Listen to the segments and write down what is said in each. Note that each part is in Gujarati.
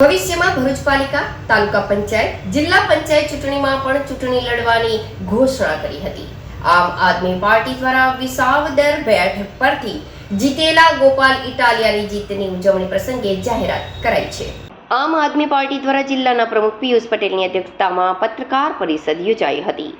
ભવિષ્યમાં ભરૂચ પાલિકા, તાલુકા પંચાયત, જિલ્લા પંચાયત ચૂંટણીમાં પણ ચૂંટણી લડવાની ઘોષણા કરી હતી. આમ આદમી પાર્ટી દ્વારા વિસાવદર બેઠક પરથી જીતેલા ગોપાલ ઇટાલિયાની જીતની ઉજવણી પ્રસંગે જાહેરાત કરાઈ છે. આમ આદમી પાર્ટી દ્વારા જિલ્લાના પ્રમુખ પિયુષ પટેલની અધ્યક્ષતામાં પત્રકાર પરિષદ યોજાઈ હતી,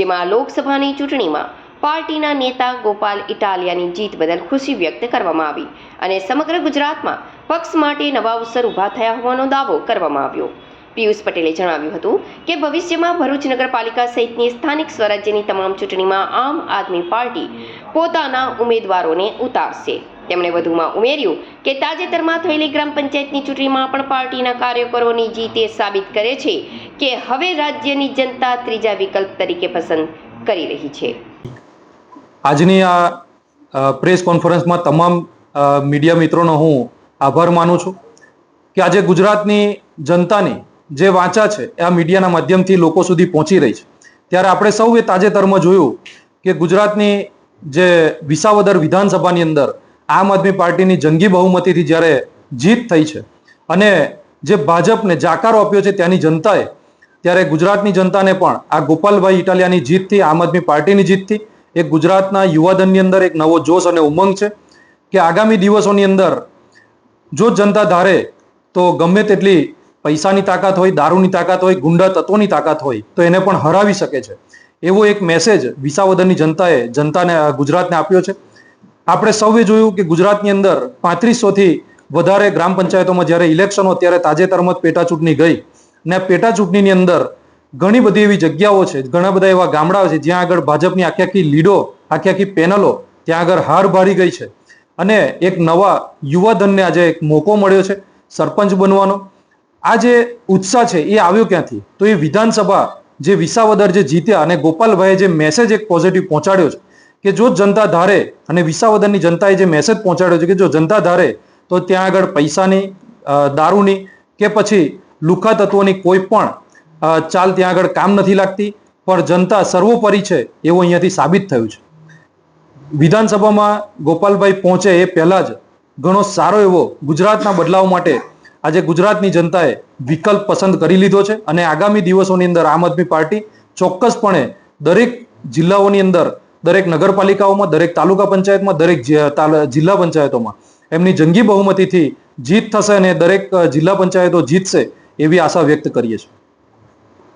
જેમાં લોકસભાની ચૂંટણીમાં પાર્ટીના નેતા ગોપાલ ઇટાલિયાની જીત બદલ ખુશી વ્યક્ત કરવામાં આવી અને સમગ્ર ગુજરાતમાં પક્ષ માટે નવા અવસર ઊભા થયા હોવાનો દાવો કરવામાં આવ્યો. પિયુષ પટેલે જણાવ્યું હતું કે ભવિષ્યમાં ભરૂચ નગરપાલિકા સહિતની સ્થાનિક સ્વરાજ્યની તમામ ચૂંટણીમાં આમ આદમી પાર્ટી પોતાના ઉમેદવારોને ઉતારશે. તેમણે વધુમાં ઉમેર્યું કે તાજેતરમાં થયેલી ગ્રામ પંચાયતની ચૂંટણીમાં પણ પાર્ટીના કાર્યકરોની જીતે સાબિત કરે છે કે હવે રાજ્યની જનતા ત્રીજા વિકલ્પ તરીકે પસંદ કરી રહી છે. આજની આ પ્રેસ કોન્ફરન્સમાં તમામ મીડિયા મિત્રોનો હું આભાર માનું છું કે આજે ગુજરાતની જનતાની જે વાંચા છે એ આ મીડિયાના માધ્યમથી લોકો સુધી પહોંચી રહી છે. ત્યારે આપણે સૌએ તાજેતરમાં જોયું કે ગુજરાતની જે વિસાવદર વિધાનસભાની અંદર આમ આદમી પાર્ટીની જંગી બહુમતીથી જ્યારે જીત થઈ છે અને જે ભાજપને જાકારો આપ્યો છે ત્યાંની જનતાએ, ત્યારે ગુજરાતની જનતાને પણ આ ગોપાલભાઈ ઇટાલિયાની જીતથી, આમ આદમી પાર્ટીની જીતથી એક ગુજરાતના યુવાધનની અંદર એક નવો જોશ અને ઉમંગ છે કે આગામી દિવસોની અંદર જો જનતા ધારે તો ગમે તેટલી પૈસાની તાકાત હોય, દારૂની તાકાત હોય, ગુંડા તત્વોની તાકાત હોય તો એને પણ હરાવી શકે છે. એવો એક મેસેજ વિસાવદરની જનતાને ગુજરાતને આપ્યો છે. આપણે સૌએ જોયું કે ગુજરાતની અંદર 3500થી વધારે ગ્રામ પંચાયતોમાં જ્યારે ઇલેક્શનો, ત્યારે તાજેતરમાં જ પેટા ચૂંટણી ગઈ અને પેટા ચૂંટણીની અંદર ઘણી બધી એવી જગ્યાઓ છે, ઘણા બધા એવા ગામડાઓ છે જ્યાં આગળ ભાજપની આખી લીડો, આખી પેનલો ત્યાં આગળ હાર ભારી ગઈ છે અને એક નવા યુવાધનને આજે એક મોકો મળ્યો છે સરપંચ બનવાનો. આ જે ઉત્સાહ છે એ આવ્યો ક્યાંથી? તો એ વિધાનસભા જે વિસાવદર જે જીત્યા અને ગોપાલભાઈએ જે મેસેજ એક પોઝિટિવ પહોંચાડ્યો છે કે જો જનતા ધારે, અને વિસાવદરની જનતાએ જે મેસેજ પહોંચાડ્યો છે કે જો જનતા ધારે તો ત્યાં આગળ પૈસાની, દારૂની કે પછી લુખ્ખા તત્વોની કોઈ પણ ચાલ ત્યાં આગળ કામ નથી લાગતી, પણ જનતા સર્વોપરી છે એવું અહીંયાથી સાબિત થયું છે. વિધાનસભામાં ગોપાલભાઈ પહોંચે એ પહેલા જ ઘણો સારો એવો ગુજરાતના બદલાવ માટે આજે ગુજરાતની જનતાએ વિકલ્પ પસંદ કરી લીધો છે અને આગામી દિવસોની અંદર આમ આદમી પાર્ટી ચોક્કસપણે દરેક જિલ્લાઓની અંદર, દરેક નગરપાલિકાઓમાં, દરેક તાલુકા પંચાયતમાં, દરેક જિલ્લા પંચાયતોમાં એમની જંગી બહુમતીથી જીત થશે અને દરેક જિલ્લા પંચાયતો જીતશે એવી આશા વ્યક્ત કરીએ છીએ.